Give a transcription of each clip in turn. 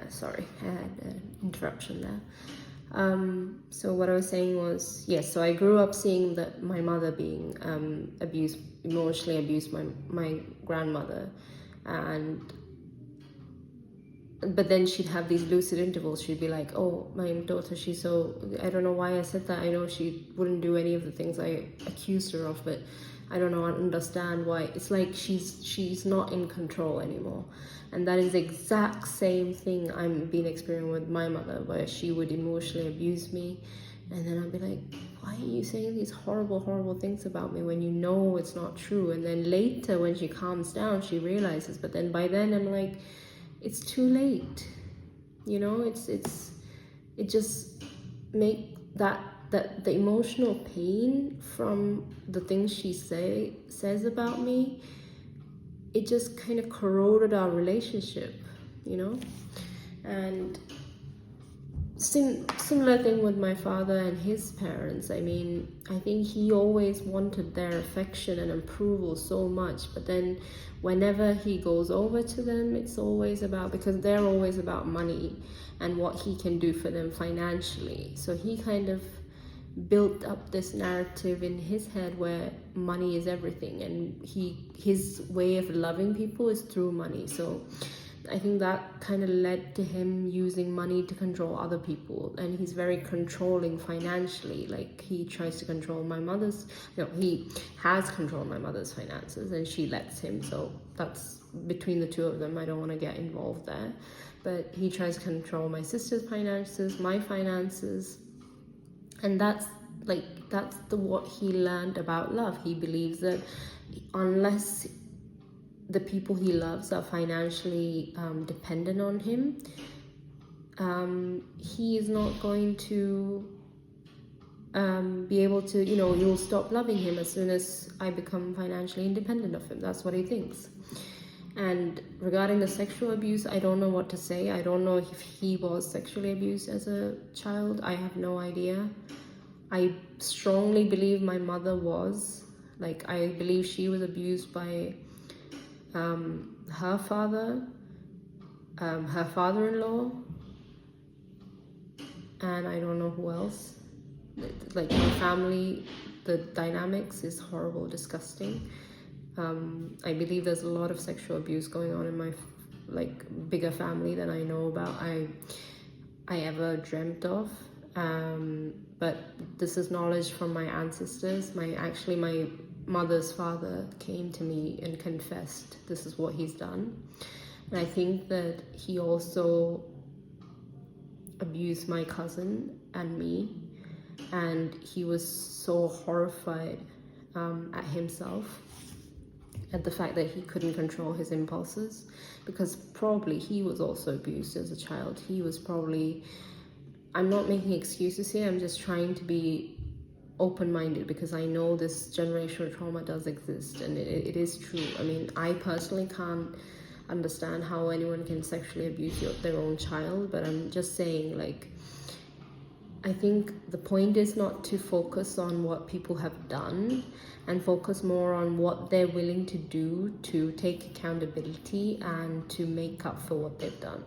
Sorry, I had an interruption there. So what I was saying was, yes, so I grew up seeing that my mother being abused, emotionally abused my grandmother, and but then she'd have these lucid intervals. She'd be like, oh, my daughter, she's so, I don't know why I said that. I know she wouldn't do any of the things I accused her of, but I don't know, I understand why. It's like she's not in control anymore. And that is the exact same thing I'm been experiencing with my mother, where she would emotionally abuse me. And then I'd be like, why are you saying these horrible, horrible things about me when you know it's not true? And then later when she calms down, she realizes, but then by then I'm like, it's too late, you know. It just make that the emotional pain from the things she says about me, it just kind of corroded our relationship, you know. And similar thing with my father and his parents. I mean, I think he always wanted their affection and approval so much, but then whenever he goes over to them, it's always about, because they're always about money and what he can do for them financially. So he kind of built up this narrative in his head where money is everything, and his way of loving people is through money. So I think that kind of led to him using money to control other people, and he's very controlling financially. Like, he tries to control my mother's, he has controlled my mother's finances, and she lets him. So that's between the two of them. I don't want to get involved there, but he tries to control my sister's finances, my finances, and that's what he learned about love. He believes that unless the people he loves are financially dependent on him, he is not going to be able to, you'll stop loving him as soon as I become financially independent of him. That's what he thinks. And regarding the sexual abuse, I don't know what to say. I don't know if he was sexually abused as a child. I have no idea. I strongly believe my mother was. Like, I believe she was abused by her father, her father-in-law, and I don't know who else. Like, my family, the dynamics is horrible, disgusting. I believe there's a lot of sexual abuse going on in my bigger family than I know about, I ever dreamt of. But this is knowledge from my ancestors. My mother's father came to me and confessed this is what he's done. And I think that he also abused my cousin and me, and he was so horrified at himself, at the fact that he couldn't control his impulses, because probably he was also abused as a child. He was probably, I'm not making excuses here, I'm just trying to be open-minded, because I know this generational trauma does exist, and it is true. I mean, I personally can't understand how anyone can sexually abuse their own child, but I'm just saying, like, I think the point is not to focus on what people have done, and focus more on what they're willing to do to take accountability and to make up for what they've done.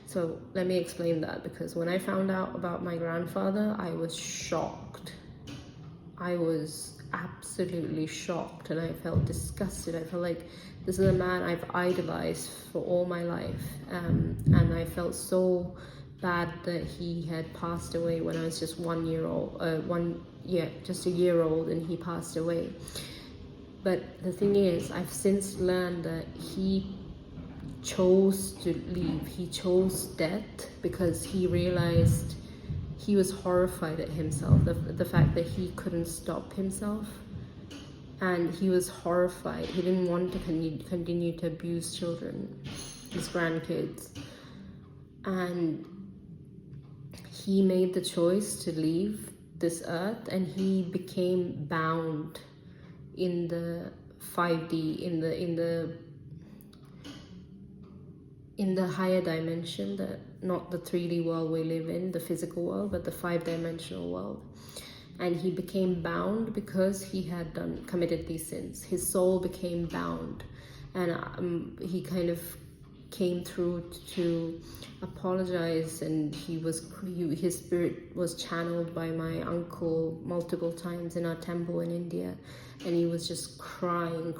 So let me explain that, because when I found out about my grandfather, I was shocked. I was absolutely shocked, and I felt disgusted. I felt like this is a man I've idolized for all my life, and I felt so bad that he had passed away when I was just 1 year old, just a year old, and he passed away. But the thing is, I've since learned that he chose to leave. He chose death because he realized he was horrified at himself, the fact that he couldn't stop himself, and he was horrified. He didn't want to continue to abuse children, his grandkids, and he made the choice to leave this earth, and he became bound in the 5D, in the higher dimension, that not the 3D world we live in, the physical world, but the 5-dimensional world. And he became bound because he had committed these sins. His soul became bound, and he kind of came through to apologized, and his spirit was channeled by my uncle multiple times in our temple in India, and he was just crying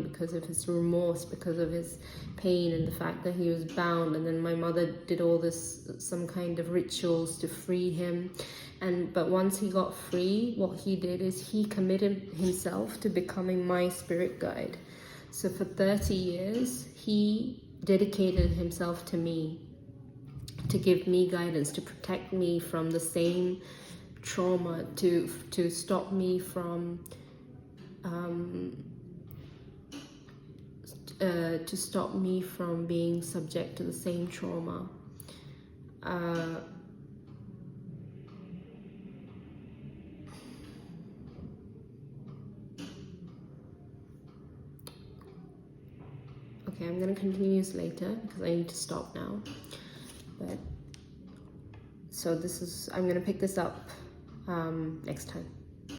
because of his remorse, because of his pain and the fact that he was bound. And then my mother did all this, some kind of rituals to free him. But once he got free, what he did is he committed himself to becoming my spirit guide. So for 30 years, he dedicated himself to me, to give me guidance, to protect me from the same trauma, to stop me from being subject to the same trauma. Okay, I'm going to continue this later because I need to stop now. But so I'm going to pick this up next time.